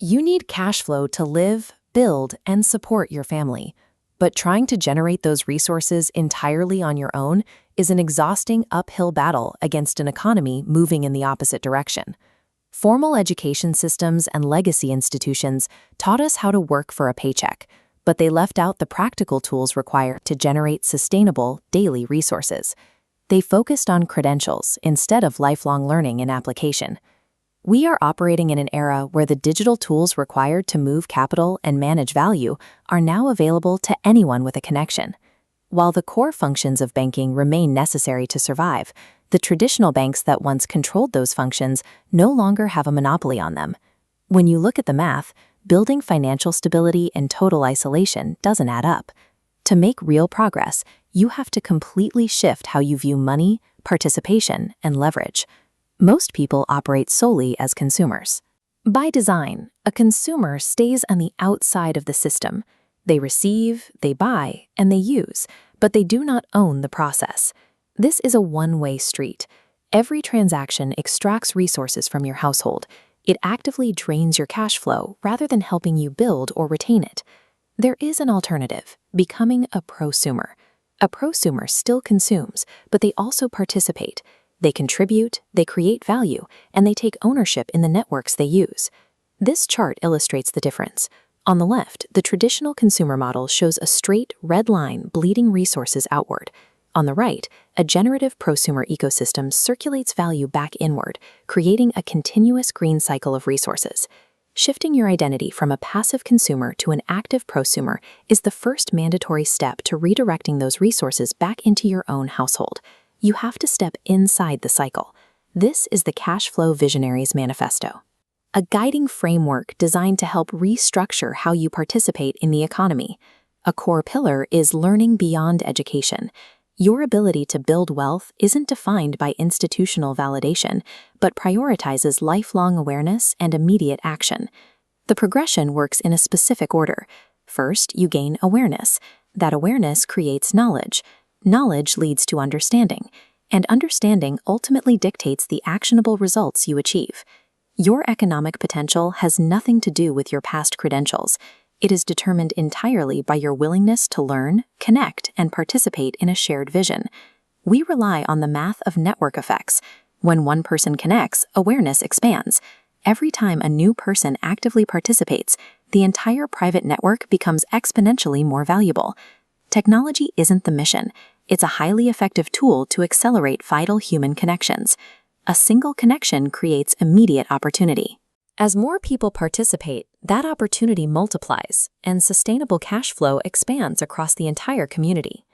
You need cash flow to live, build, and support your family. But trying to generate those resources entirely on your own is an exhausting uphill battle against an economy moving in the opposite direction. Formal education systems and legacy institutions taught us how to work for a paycheck, but they left out the practical tools required to generate sustainable, daily resources. They focused on credentials instead of lifelong learning and application. We are operating in an era where the digital tools required to move capital and manage value are now available to anyone with a connection. While the core functions of banking remain necessary to survive, the traditional banks that once controlled those functions no longer have a monopoly on them. When you look at the math, building financial stability in total isolation doesn't add up. To make real progress, you have to completely shift how you view money, participation, and leverage. Most people operate solely as consumers. By design, a consumer stays on the outside of the system. They receive, they buy, and they use, but they do not own the process. This is a one-way street. Every transaction extracts resources from your household. It actively drains your cash flow rather than helping you build or retain it. There is an alternative: becoming a prosumer. A prosumer still consumes, but they also participate. They contribute, they create value, and they take ownership in the networks they use. This chart illustrates the difference. On the left, the traditional consumer model shows a straight, red line bleeding resources outward. On the right, a generative prosumer ecosystem circulates value back inward, creating a continuous green cycle of resources. Shifting your identity from a passive consumer to an active prosumer is the first mandatory step to redirecting those resources back into your own household. You have to step inside the cycle. This is the Cash Flow Visionaries Manifesto, a guiding framework designed to help restructure how you participate in the economy. A core pillar is learning beyond education. Your ability to build wealth isn't defined by institutional validation, but prioritizes lifelong awareness and immediate action. The progression works in a specific order. First, you gain awareness. That awareness creates knowledge. Knowledge leads to understanding, and understanding ultimately dictates the actionable results you achieve. Your economic potential has nothing to do with your past credentials. It is determined entirely by your willingness to learn, connect, and participate in a shared vision. We rely on the math of network effects. When one person connects, awareness expands. Every time a new person actively participates, the entire private network becomes exponentially more valuable. Technology isn't the mission. It's a highly effective tool to accelerate vital human connections. A single connection creates immediate opportunity. As more people participate, that opportunity multiplies, and sustainable cash flow expands across the entire community.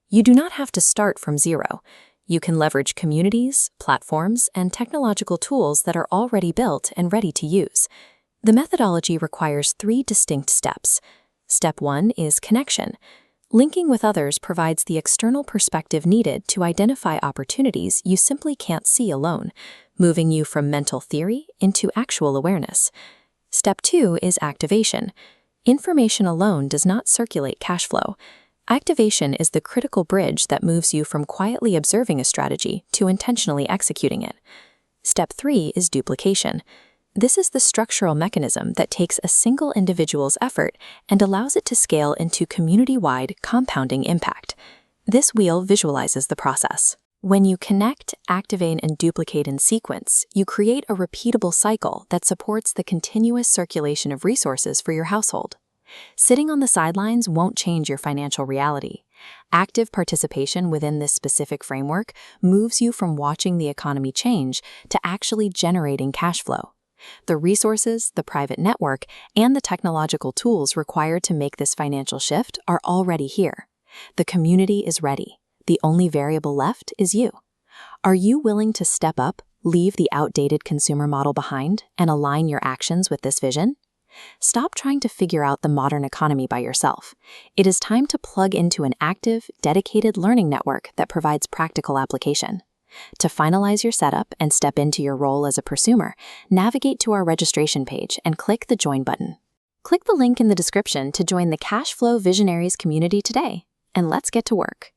You do not have to start from zero. You can leverage communities, platforms, and technological tools that are already built and ready to use. The methodology requires 3 distinct steps. Step 1 is connection. Linking with others provides the external perspective needed to identify opportunities you simply can't see alone, moving you from mental theory into actual awareness. Step 2 is activation. Information alone does not circulate cash flow. Activation is the critical bridge that moves you from quietly observing a strategy to intentionally executing it. Step 3 is duplication. This is the structural mechanism that takes a single individual's effort and allows it to scale into community-wide compounding impact. This wheel visualizes the process. When you connect, activate, and duplicate in sequence, you create a repeatable cycle that supports the continuous circulation of resources for your household. Sitting on the sidelines won't change your financial reality. Active participation within this specific framework moves you from watching the economy change to actually generating cash flow. The resources, the private network, and the technological tools required to make this financial shift are already here. The community is ready. The only variable left is you. Are you willing to step up, leave the outdated consumer model behind, and align your actions with this vision? Stop trying to figure out the modern economy by yourself. It is time to plug into an active, dedicated learning network that provides practical application. To finalize your setup and step into your role as a prosumer, navigate to our registration page and click the Join button. Click the link in the description to join the Cash Flow Visionaries community today, and let's get to work.